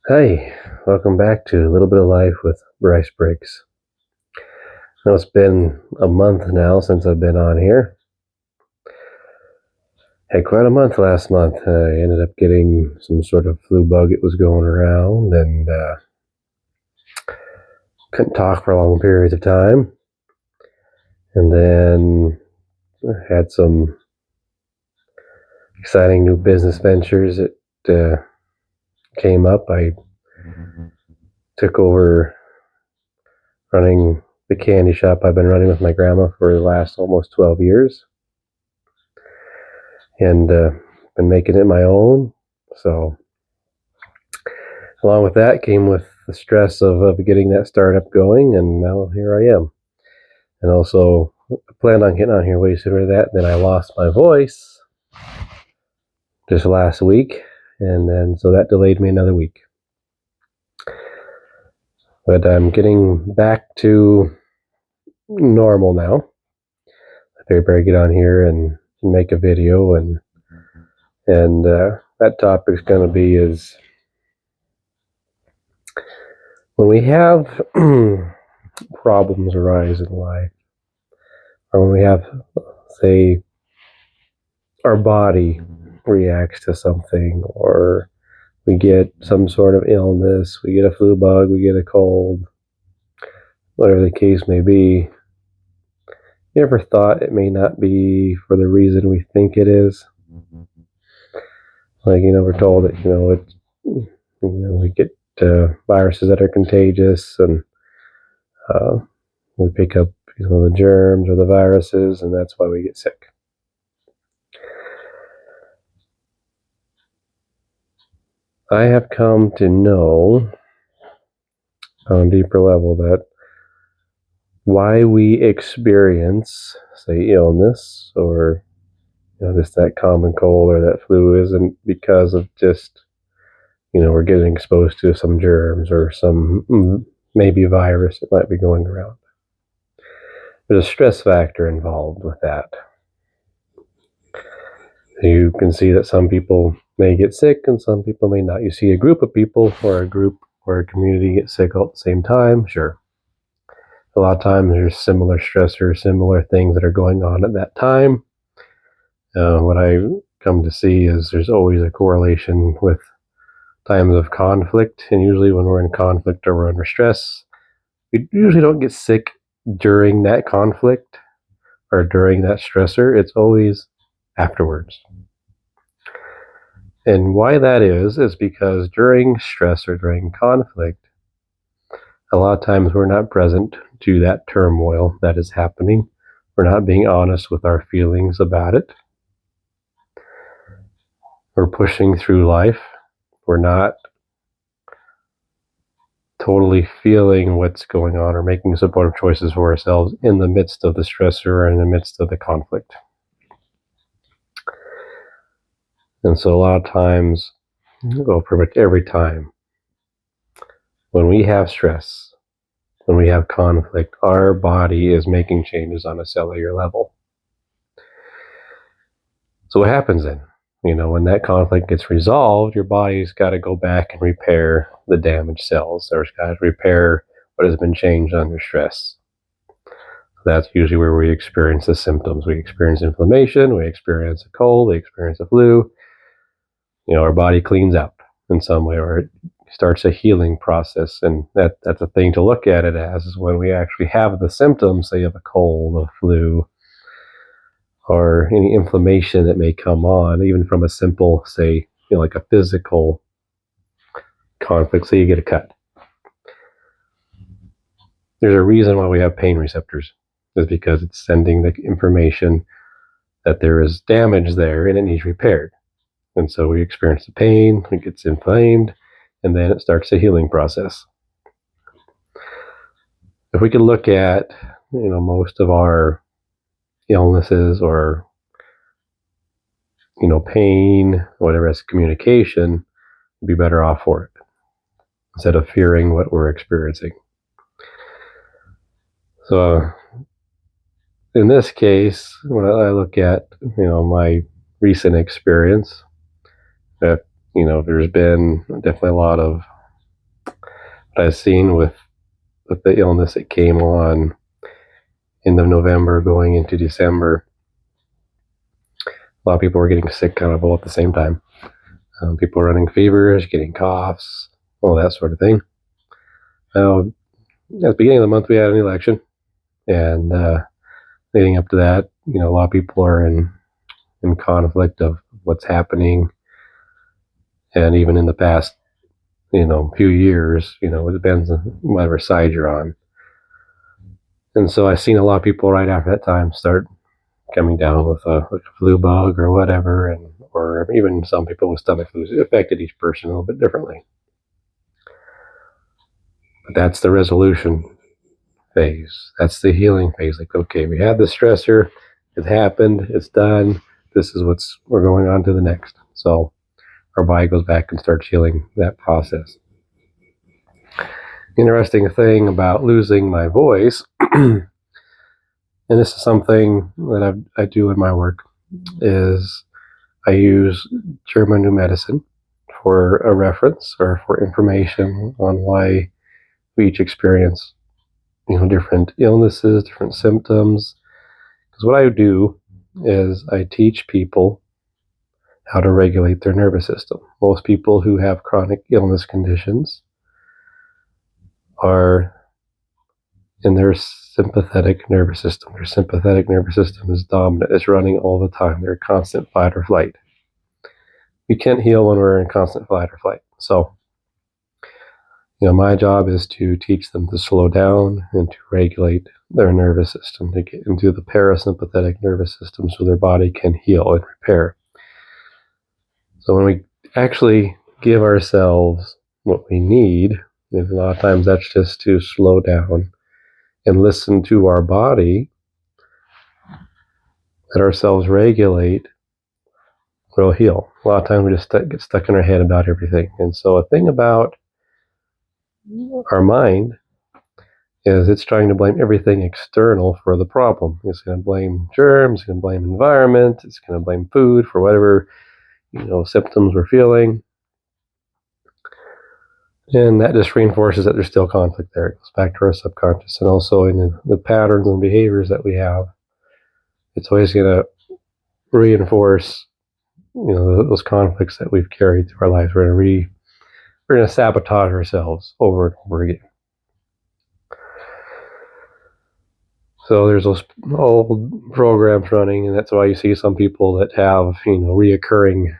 Hi, welcome back to A Little Bit of Life with Bryce Briggs. Now it's been a month now since I've been on here. Had quite a month last month. I ended up getting some sort of flu bug. It was going around and couldn't talk for long periods of time. And then had some exciting new business ventures that came up. I took over running the candy shop I've been running with my grandma for the last almost 12 years. And been making it my own. So along with that came with the stress of getting that startup going, and now here I am. And also planned on getting on here way sooner than that. Then I lost my voice just last week, and then so that delayed me another week. But I'm getting back to normal now. I figured I get on here and make a video, and that topic's going to be is when we have problems arise in life, or when we have, say, our body reacts to something, or we get some sort of illness, we get a flu bug, we get a cold, whatever the case may be. You ever thought it may not be for the reason we think it is? Like, we're told that, we get viruses that are contagious, and we pick up the germs or the viruses, and that's why we get sick. I have come to know on a deeper level that why we experience, say, illness or just that common cold or that flu isn't because of just, we're getting exposed to some germs or some maybe virus that might be going around. There's a stress factor involved with that. You can see that some people may get sick and some people may not. You see a group of people or a group or a community get sick all at the same time, sure. A lot of times there's similar stressors, similar things that are going on at that time. What I come to see is there's always a correlation with times of conflict, and usually when we're in conflict or we're under stress, we usually don't get sick during that conflict or during that stressor. It's always afterwards. And why that is because during stress or during conflict, a lot of times we're not present to that turmoil that is happening. We're not being honest with our feelings about it. We're pushing through life. We're not totally feeling what's going on or making supportive choices for ourselves in the midst of the stressor or in the midst of the conflict. And so a lot of times, well, pretty much every time, when we have stress, when we have conflict, our body is making changes on a cellular level. So what happens then? When that conflict gets resolved, your body's got to go back and repair the damaged cells. There's got to repair what has been changed under stress. That's usually where we experience the symptoms. We experience inflammation, we experience a cold, we experience a flu. Our body cleans out in some way, or it starts a healing process. And that's a thing to look at it as, is when we actually have the symptoms, say, of a cold, a flu, or any inflammation that may come on, even from a simple, say, like a physical conflict. Say you get a cut. There's a reason why we have pain receptors. Is because it's sending the information that there is damage there and it needs repaired. And so we experience the pain, it gets inflamed, and then it starts a healing process. If we could look at, most of our illnesses or, pain, whatever, as communication, we'd be better off for it instead of fearing what we're experiencing. So in this case, when I look at, my recent experience, There's been definitely a lot of what I've seen with the illness that came on end of November going into December. A lot of people were getting sick kind of all at the same time. People running fevers, getting coughs, all that sort of thing. Now, at the beginning of the month, we had an election, and leading up to that, a lot of people are in conflict of what's happening, and even in the past, few years, it depends on whatever side you're on. And so I've seen a lot of people right after that time start coming down with a flu bug or whatever, or even some people with stomach flus. It affected each person a little bit differently. But that's the resolution phase. That's the healing phase. Like, okay, we had the stressor, it happened, it's done. This is we're going on to the next. So our body goes back and starts healing that process. Interesting thing about losing my voice, and this is something that I do in my work, is I use German New Medicine for a reference or for information on why we each experience, different illnesses, different symptoms. Because what I do is I teach people how to regulate their nervous system. Most people who have chronic illness conditions are in their sympathetic nervous system. Their sympathetic nervous system is dominant. It's running all the time. They're in constant fight or flight. We can't heal when we're in constant fight or flight. So, my job is to teach them to slow down and to regulate their nervous system, to get into the parasympathetic nervous system so their body can heal and repair. So when we actually give ourselves what we need, and a lot of times that's just to slow down and listen to our body, let ourselves regulate, we'll heal. A lot of times we just get stuck in our head about everything. And so a thing about our mind is it's trying to blame everything external for the problem. It's going to blame germs, it's going to blame environment, it's going to blame food for whatever, symptoms we're feeling. And that just reinforces that there's still conflict there. It goes back to our subconscious, and also in the patterns and behaviors that we have. It's always going to reinforce, those conflicts that we've carried through our lives. We're going to sabotage ourselves over and over again. So there's those old programs running, and that's why you see some people that have, reoccurring,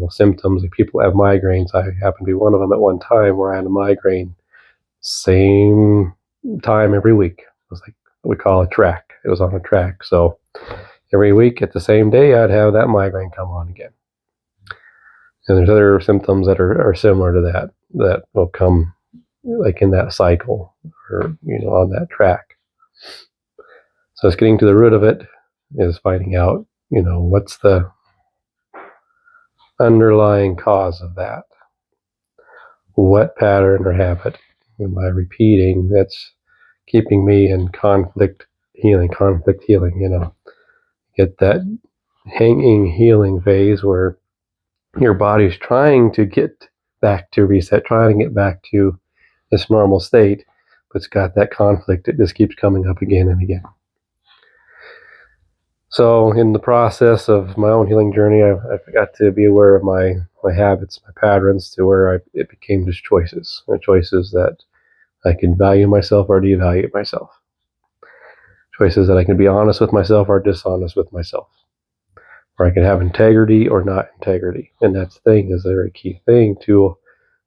symptoms. Like people have migraines. I happen to be one of them at one time where I had a migraine same time every week. It was like what we call a track. It was on a track. So every week at the same day, I'd have that migraine come on again. And there's other symptoms that are similar to that will come like in that cycle or, on that track. So it's getting to the root of it, is finding out, what's the underlying cause of that. What pattern or habit am I repeating that's keeping me in conflict healing, get that hanging healing phase where your body's trying to get back to reset, trying to get back to this normal state, but it's got that conflict. It just keeps coming up again and again. So in the process of my own healing journey, I've got to be aware of my habits, my patterns, to where it became just choices that I can value myself or devalue myself. Choices that I can be honest with myself or dishonest with myself. Or I can have integrity or not integrity. And that's the thing, is a very key thing to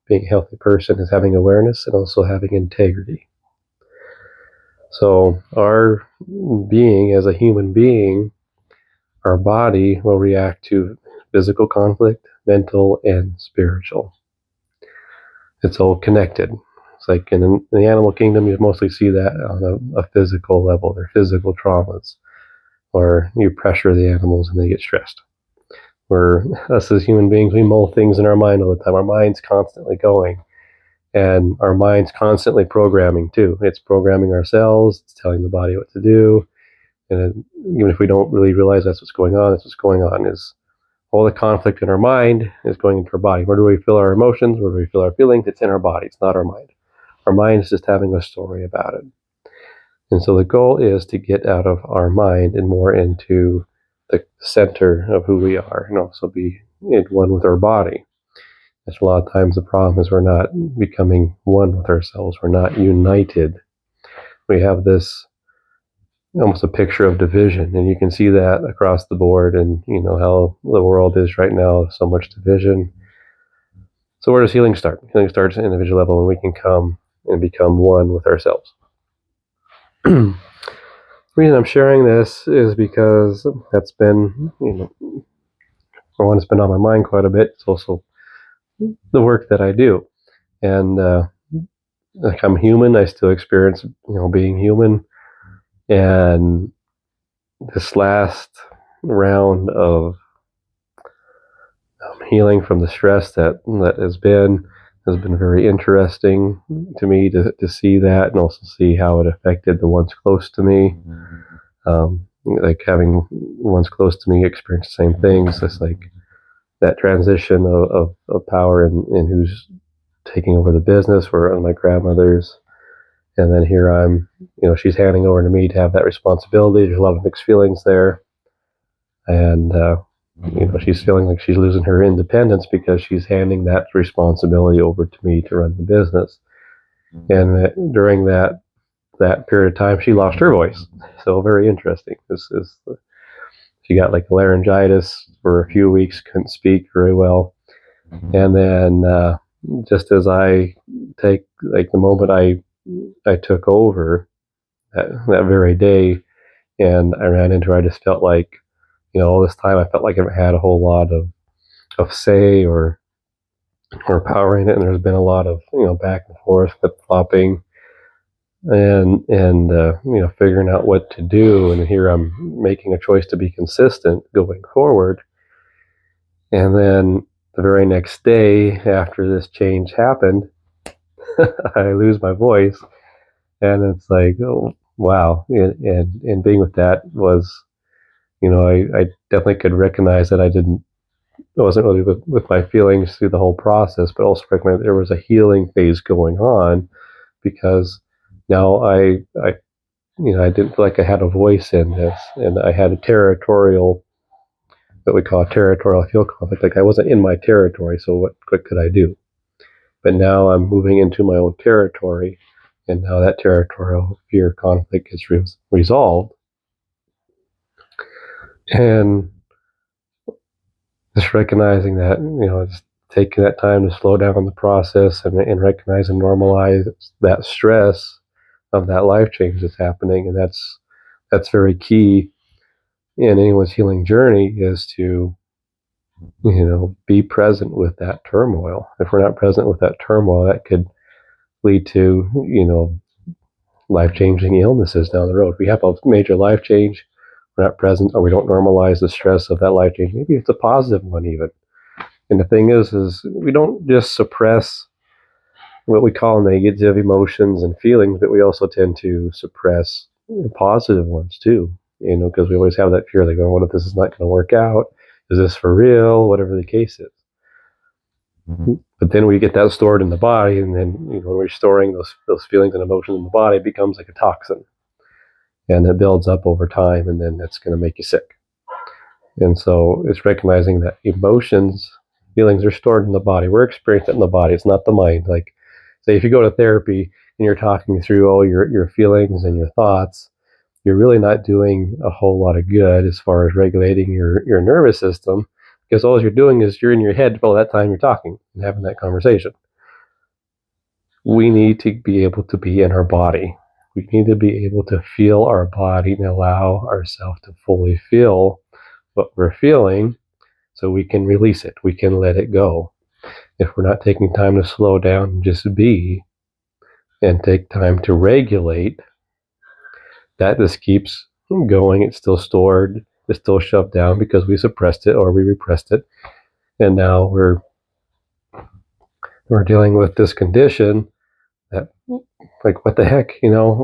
being a healthy person, is having awareness and also having integrity. So our being as a human being, our body will react to physical conflict, mental, and spiritual. It's all connected. It's like in the animal kingdom, you mostly see that on a physical level. They're physical traumas, or you pressure the animals and they get stressed. Where us as human beings, we mull things in our mind all the time. Our mind's constantly going, and our mind's constantly programming too. It's programming ourselves. It's telling the body what to do. And even if we don't really realize that's what's going on, is All the conflict in our mind is going into our body. Where do we feel our emotions? Where do we feel our feelings? It's in our body. It's not our mind. Our mind is just having a story about it. And so the goal is to get out of our mind and more into the center of who we are, and also be in one with our body. That's a lot of times the problem is we're not becoming one with ourselves. We're not united. We have this almost a picture of division, and you can see that across the board, and how the world is right now, so much division. So where does healing start? Healing starts at an individual level when we can come and become one with ourselves. The reason I'm sharing this is because that's been, for one, it's been on my mind quite a bit. It's also the work that I do, and like I'm human. I still experience, being human, and this last round of healing from the stress that has been very interesting to me to see that, and also see how it affected the ones close to me. Like having ones close to me experience the same things. It's like that transition of power and who's taking over the business were my grandmother's. And then here I'm, she's handing over to me to have that responsibility. There's a lot of mixed feelings there. And, she's feeling like she's losing her independence because she's handing that responsibility over to me to run the business. And during that period of time, she lost her voice. So very interesting. She got like laryngitis for a few weeks, couldn't speak very well. And then just as I take, like the moment I took over that very day, and I ran into her, I just felt like, all this time I felt like I had a whole lot of say or power in it, and there's been a lot of back and forth, flip flopping, and figuring out what to do. And here I'm making a choice to be consistent going forward. And then the very next day after this change happened, I lose my voice, and it's like, oh wow. And being with that was, I definitely could recognize that I wasn't really with my feelings through the whole process, but also recognize there was a healing phase going on, because now I didn't feel like I had a voice in this, and I had a territorial, what we call a territorial field conflict. Like I wasn't in my territory, so what could I do? But now I'm moving into my own territory, and now that territorial fear conflict gets resolved. And just recognizing that, just taking that time to slow down the process and recognize and normalize that stress of that life change that's happening. And that's very key in anyone's healing journey, is to, be present with that turmoil. If we're not present with that turmoil, that could lead to, life-changing illnesses down the road. We have a major life change, we're not present, or we don't normalize the stress of that life change. Maybe it's a positive one even. And the thing is we don't just suppress what we call negative emotions and feelings, but we also tend to suppress positive ones too. Because we always have that fear, like, oh, what if this is not going to work out? Is this for real? Whatever the case is. But then we get that stored in the body, and then when we're storing those feelings and emotions in the body, it becomes like a toxin, and it builds up over time, and then that's going to make you sick. And so it's recognizing that emotions, feelings are stored in the body. We're experiencing it in the body. It's not the mind. Like, say, if you go to therapy and you're talking through all your feelings and your thoughts, you're really not doing a whole lot of good as far as regulating your nervous system, because all you're doing is you're in your head all that time you're talking and having that conversation. We need to be able to be in our body. We need to be able to feel our body and allow ourselves to fully feel what we're feeling, so we can release it. We can let it go. If we're not taking time to slow down and just be, and take time to regulate, that just keeps going. It's still stored. It's still shoved down because we suppressed it or we repressed it. And now we're dealing with this condition that, like, what the heck,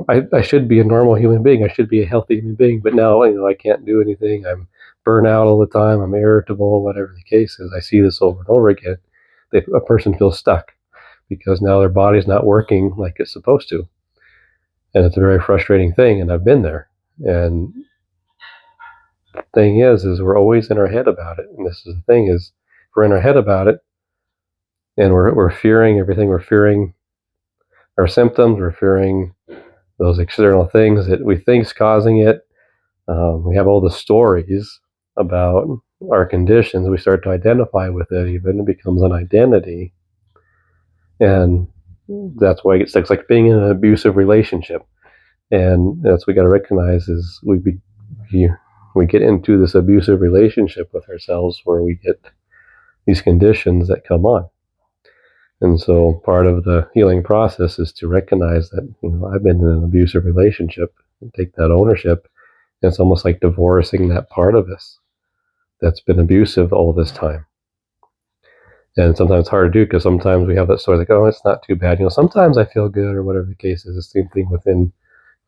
I should be a normal human being. I should be a healthy human being, but now, I can't do anything. I'm burn out all the time, I'm irritable, whatever the case is. I see this over and over again. A person feels stuck because now their body's not working like it's supposed to. And it's a very frustrating thing, and I've been there. And the thing is we're always in our head about it. And this is the thing is, we're in our head about it, and we're fearing everything. We're fearing our symptoms. We're fearing those external things that we think is causing it. We have all the stories about our conditions. We start to identify with it. Even it becomes an identity, and that's why it's like being in an abusive relationship. And that's what we got to recognize is we get into this abusive relationship with ourselves where we get these conditions that come on. And so part of the healing process is to recognize that, I've been in an abusive relationship and take that ownership. And it's almost like divorcing that part of us that's been abusive all this time. And sometimes it's hard to do because sometimes we have that sort of like, oh, it's not too bad. Sometimes I feel good or whatever the case is. The same thing within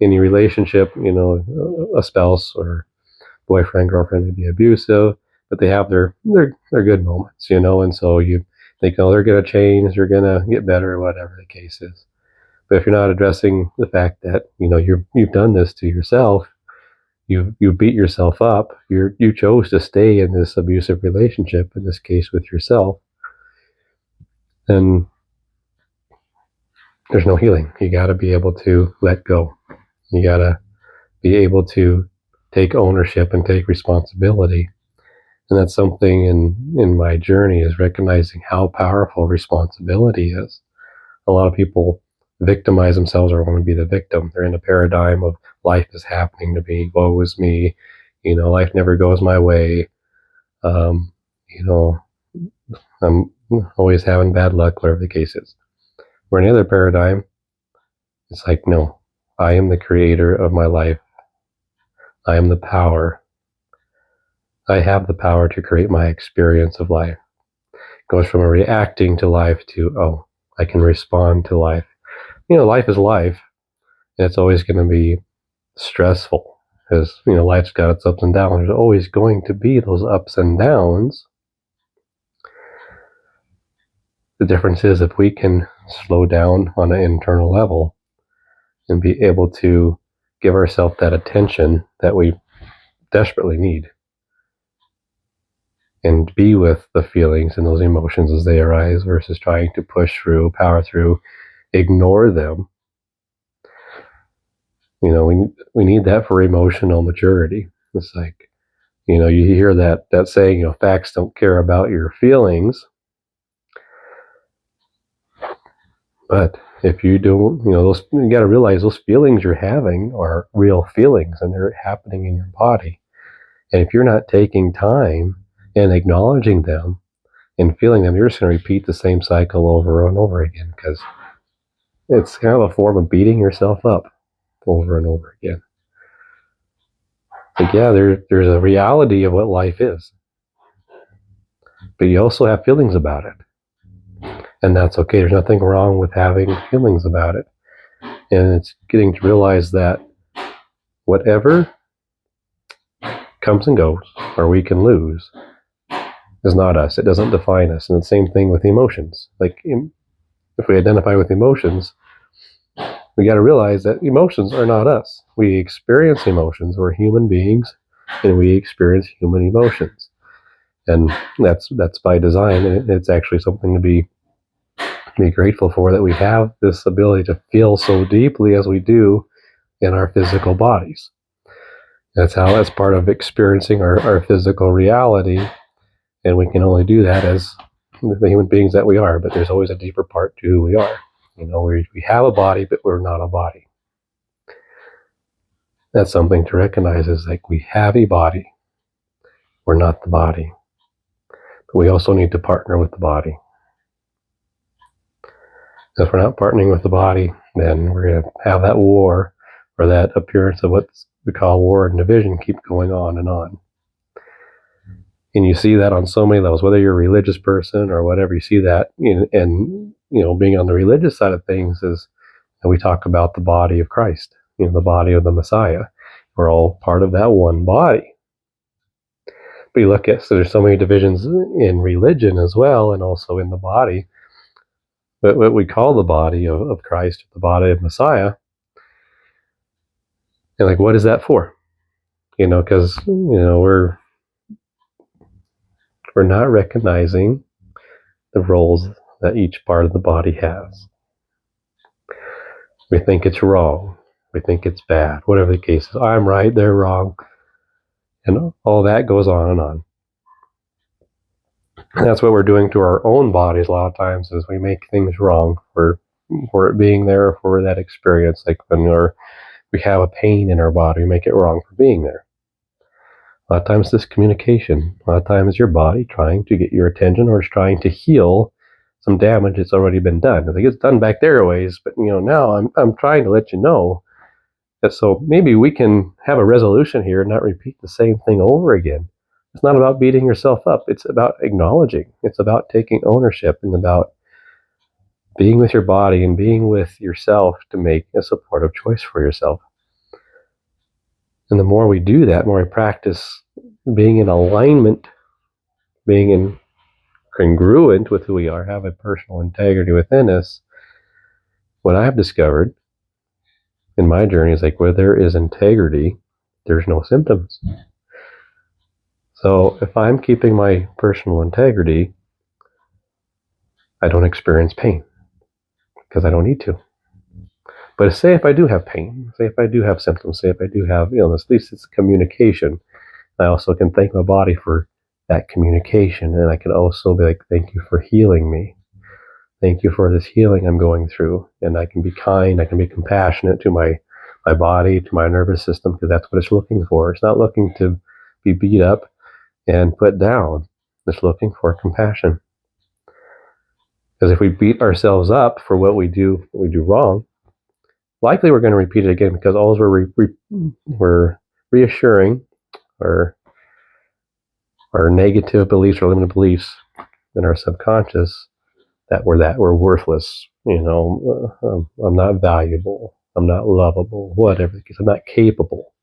any relationship, a spouse or boyfriend, girlfriend may be abusive, but they have their good moments, and so you think, oh, they're going to change, they're going to get better, or whatever the case is. But if you're not addressing the fact that, you've done this to yourself, you beat yourself up, you chose to stay in this abusive relationship, in this case with yourself, then there's no healing. You got to be able to let go. You got to be able to take ownership and take responsibility. And that's something in my journey, is recognizing how powerful responsibility is. A lot of people victimize themselves or want to be the victim. They're in a paradigm of life is happening to me, woe is me, life never goes my way. I'm always having bad luck, whatever the case is. Or any other paradigm, it's like, no, I am the creator of my life. I am the power. I have the power to create my experience of life. It goes from a reacting to life to, oh, I can respond to life. Life is life, and it's always going to be stressful because, life's got its ups and downs. There's always going to be those ups and downs. The difference is if we can slow down on an internal level and be able to give ourselves that attention that we desperately need, and be with the feelings and those emotions as they arise versus trying to push through, power through, ignore them. We need that for emotional maturity. It's like, you hear that saying, facts don't care about your feelings. But if you don't, you got to realize those feelings you're having are real feelings and they're happening in your body. And if you're not taking time and acknowledging them and feeling them, you're just going to repeat the same cycle over and over again, because it's kind of a form of beating yourself up over and over again. But yeah, there's a reality of what life is. But you also have feelings about it. And that's okay. There's nothing wrong with having feelings about it. And it's getting to realize that whatever comes and goes, or we can lose, is not us. It doesn't define us. And the same thing with emotions. Like, if we identify with emotions, we got to realize that emotions are not us. We experience emotions. We're human beings, and we experience human emotions. And that's by design. And it's actually something to be grateful for, that we have this ability to feel so deeply as we do in our physical bodies. That's part of experiencing our physical reality. And we can only do that as the human beings that we are. But there's always a deeper part to who we are. We have a body, but we're not a body. That's something to recognize, is like, we have a body. We're not the body. But we also need to partner with the body. If we're not partnering with the body, then we're going to have that war, or that appearance of what we call war and division, keep going on and on. And you see that on so many levels, whether you're a religious person or whatever. You see that, and being on the religious side of things is, we talk about the body of Christ, the body of the Messiah. We're all part of that one body. we look at, so there's so many divisions in religion as well, and also in the body. But what we call the body of Christ, the body of Messiah, and like, what is that for? Because we're not recognizing the roles that each part of the body has. We think it's wrong. We think it's bad. Whatever the case is, I'm right, they're wrong, and all that goes on and on. And that's what we're doing to our own bodies a lot of times, is we make things wrong for it being there, for that experience. Like when we have a pain in our body, we make it wrong for being there. A lot of times this communication. A lot of times your body trying to get your attention, or it's trying to heal some damage that's already been done. I think it's done back there a ways, but now I'm trying to let you know that, so maybe we can have a resolution here and not repeat the same thing over again. It's not about beating yourself up. It's about acknowledging. It's about taking ownership, and about being with your body and being with yourself to make a supportive choice for yourself. And the more we do that, the more we practice being in alignment, being in congruent with who we are, have a personal integrity within us. What I've discovered in my journey is, like, where there is integrity, there's no symptoms. So if I'm keeping my personal integrity, I don't experience pain, because I don't need to. But say if I do have pain, say if I do have symptoms, say if I do have illness, at least it's communication. I also can thank my body for that communication, and I can also be like, thank you for healing me. Thank you for this healing I'm going through. And I can be kind, I can be compassionate to my body, to my nervous system, because that's what it's looking for. It's not looking to be beat up and put down. It's looking for compassion. Because if we beat ourselves up for what we do wrong, likely we're going to repeat it again, because all we're reassuring our negative beliefs or limited beliefs in our subconscious that we're worthless. I'm not valuable. I'm not lovable. Whatever, because I'm not capable.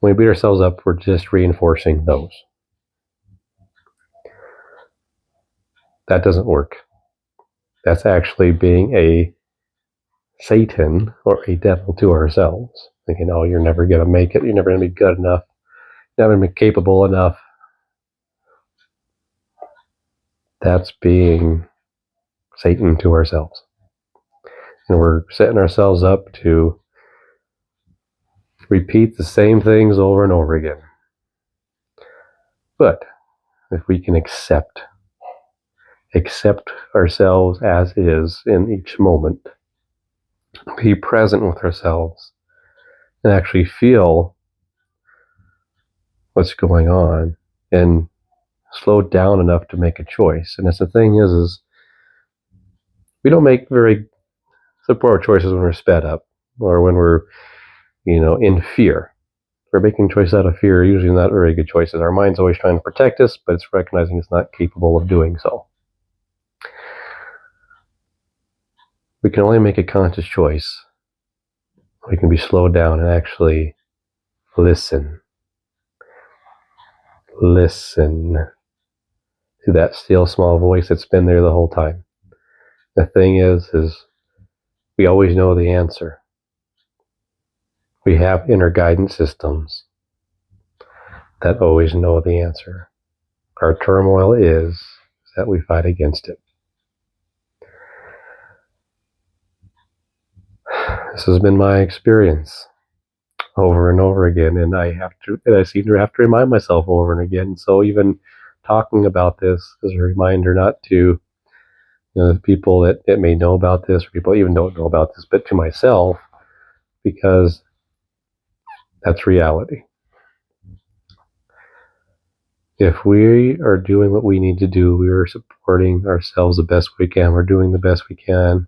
When we beat ourselves up, we're just reinforcing those. That doesn't work. That's actually being a Satan or a devil to ourselves, thinking, oh, you're never going to make it. You're never going to be good enough. You're never going to be capable enough. That's being Satan to ourselves. And we're setting ourselves up to repeat the same things over and over again. But if we can accept ourselves as is in each moment, be present with ourselves, and actually feel what's going on, and slow down enough to make a choice. And that's the thing is we don't make very supportive choices when we're sped up, or when we're in fear. We're making choices out of fear, usually not very good choices. Our mind's always trying to protect us, but it's recognizing it's not capable of doing so. We can only make a conscious choice. We can be slowed down and actually listen to that still small voice that's been there the whole time. The thing is we always know the answer. We have inner guidance systems that always know the answer. Our turmoil is that we fight against it. This has been my experience over and over again, and I seem to have to remind myself over and again. So even talking about this is a reminder, not to the people that may know about this, or people even don't know about this, but to myself, because that's reality. If we are doing what we need to do, we are supporting ourselves the best we can. We're doing the best we can.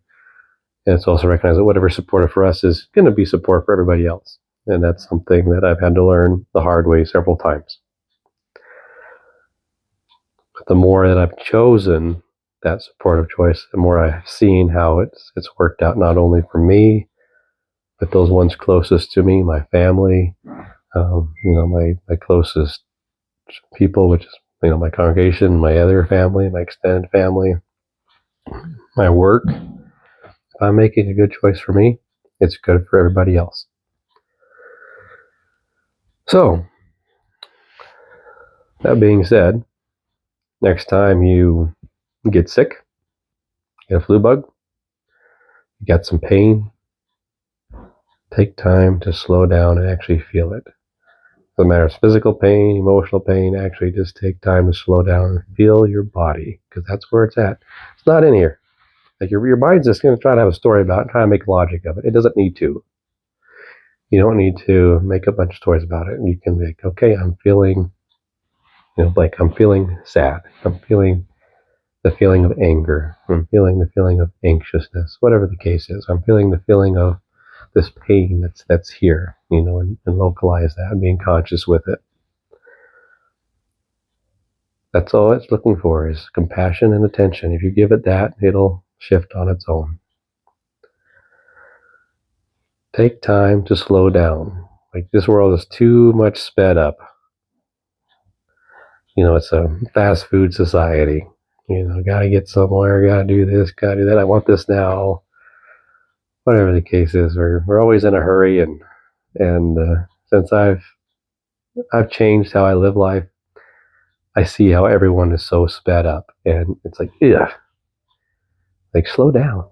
And it's also recognized that whatever supportive for us is going to be support for everybody else. And that's something that I've had to learn the hard way several times. But the more that I've chosen that supportive choice, the more I've seen how it's worked out, not only for me, but those ones closest to me, my family, my closest people, which is, my congregation, my other family, my extended family, my work. If I'm making a good choice for me, it's good for everybody else. So, that being said, next time you get sick, get a flu bug, you got some pain, take time to slow down and actually feel it. Doesn't matter if it's physical pain, emotional pain, actually just take time to slow down and feel your body, because that's where it's at. It's not in here. Like your mind's just going to try to have a story about it and try to make logic of it. It doesn't need to. You don't need to make a bunch of stories about it. And you can be like, okay, I'm feeling, like I'm feeling sad. I'm feeling the feeling of anger. I'm feeling the feeling of anxiousness, whatever the case is. I'm feeling the feeling of this pain that's here, and localize that and being conscious with it. That's all it's looking for, is compassion and attention. If you give it that, it'll shift on its own. Take time to slow down. Like, this world is too much sped up. It's a fast food society. Gotta get somewhere, gotta do this, gotta do that. I want this now. Whatever the case is, we're always in a hurry, and since I've changed how I live life, I see how everyone is so sped up, and it's like, yeah, like, slow down.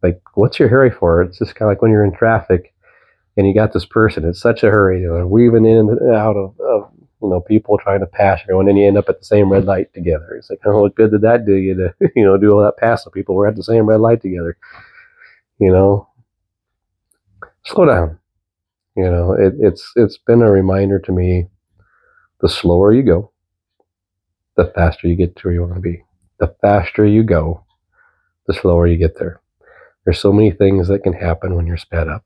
Like, what's your hurry for? It's just kind of like when you're in traffic and you got this person in such a hurry, weaving in and out of people trying to pass everyone, and you end up at the same red light together. It's like, oh, what good did that do you to, do all that passing people? We're at the same red light together. Slow down. It's been a reminder to me, the slower you go, the faster you get to where you want to be. The faster you go, the slower you get there. There's so many things that can happen when you're sped up.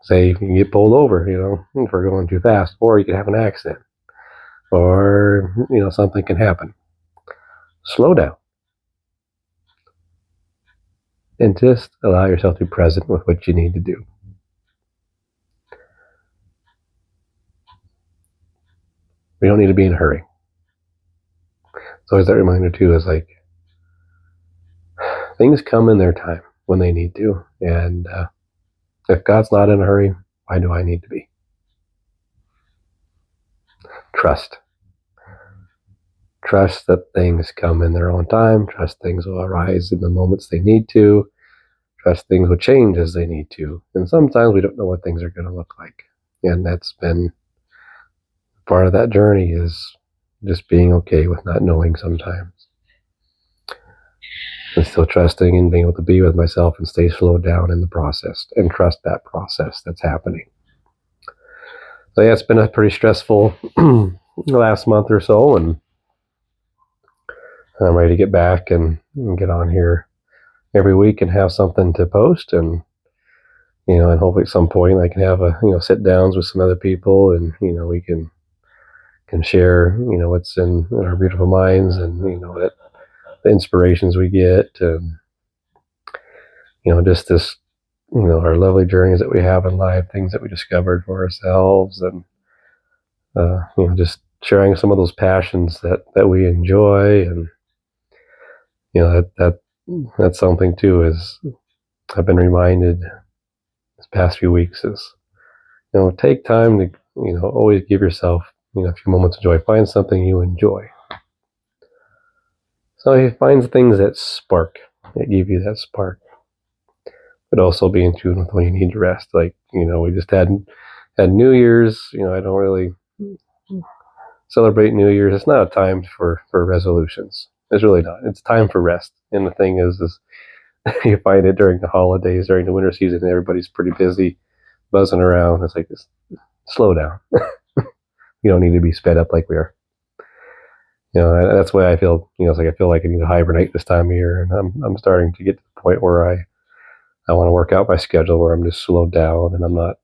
Say you get pulled over, for going too fast, or you could have an accident, or, something can happen. Slow down and just allow yourself to be present with what you need to do. We don't need to be in a hurry. It's always that reminder too, is like, things come in their time when they need to, and if God's not in a hurry, why do I need to be? Trust that things come in their own time. Trust things will arise in the moments they need to. Trust things will change as they need to. And sometimes we don't know what things are going to look like. And that's been part of that journey, is just being okay with not knowing sometimes. And still trusting and being able to be with myself and stay slowed down in the process and trust that process that's happening. So yeah, it's been a pretty stressful last month or so, and I'm ready to get back and get on here every week and have something to post, and and hopefully at some point I can have a sit downs with some other people, and we can share what's in our beautiful minds, and that the inspirations we get, and just this our lovely journeys that we have in life, things that we discovered for ourselves, and just sharing some of those passions that we enjoy, and that's something too, is I've been reminded this past few weeks, is take time to always give yourself a few moments of joy. Find something you enjoy. So you find things that give you that spark, but also be in tune with when you need to rest. Like, we just had New Year's. I don't really celebrate New Year's. It's not a time for resolutions. It's really not. It's time for rest. And the thing is you find it during the holidays, during the winter season, everybody's pretty busy, buzzing around. It's like, just slow down. You don't need to be sped up like we are. That's why I feel, it's like I feel like I need to hibernate this time of year, and I'm starting to get to the point where I want to work out my schedule, where I'm just slowed down and I'm not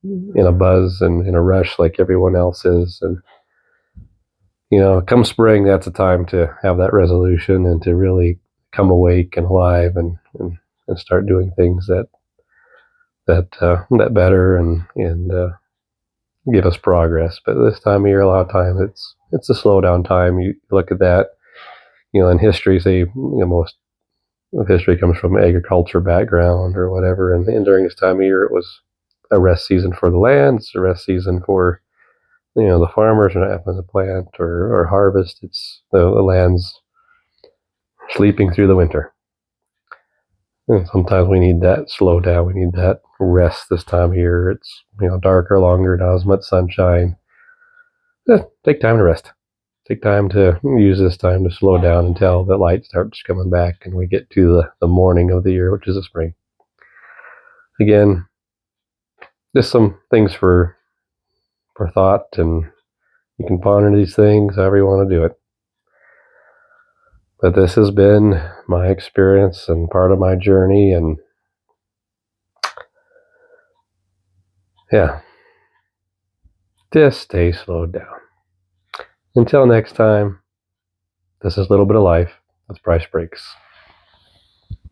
in a buzz and in a rush like everyone else is. And come spring, that's a time to have that resolution and to really come awake and alive, and start doing things that better and give us progress. But this time of year, a lot of times it's a slowdown time. You look at that, in history, say, most of history comes from agriculture background or whatever, and during this time of year, it was a rest season for the land. It's a rest season for the farmers are not having to plant or harvest. It's the land's sleeping through the winter. And sometimes we need that slow down. We need that rest this time of year. It's darker, longer, not as much sunshine. Take time to rest. Take time to use this time to slow down until the light starts coming back and we get to the morning of the year, which is the spring. Again, just some things for thought, and you can ponder these things however you want to do it. But this has been my experience and part of my journey, and yeah, just stay slowed down. Until next time, this is a Little Bit of Life with Bryce Breaks.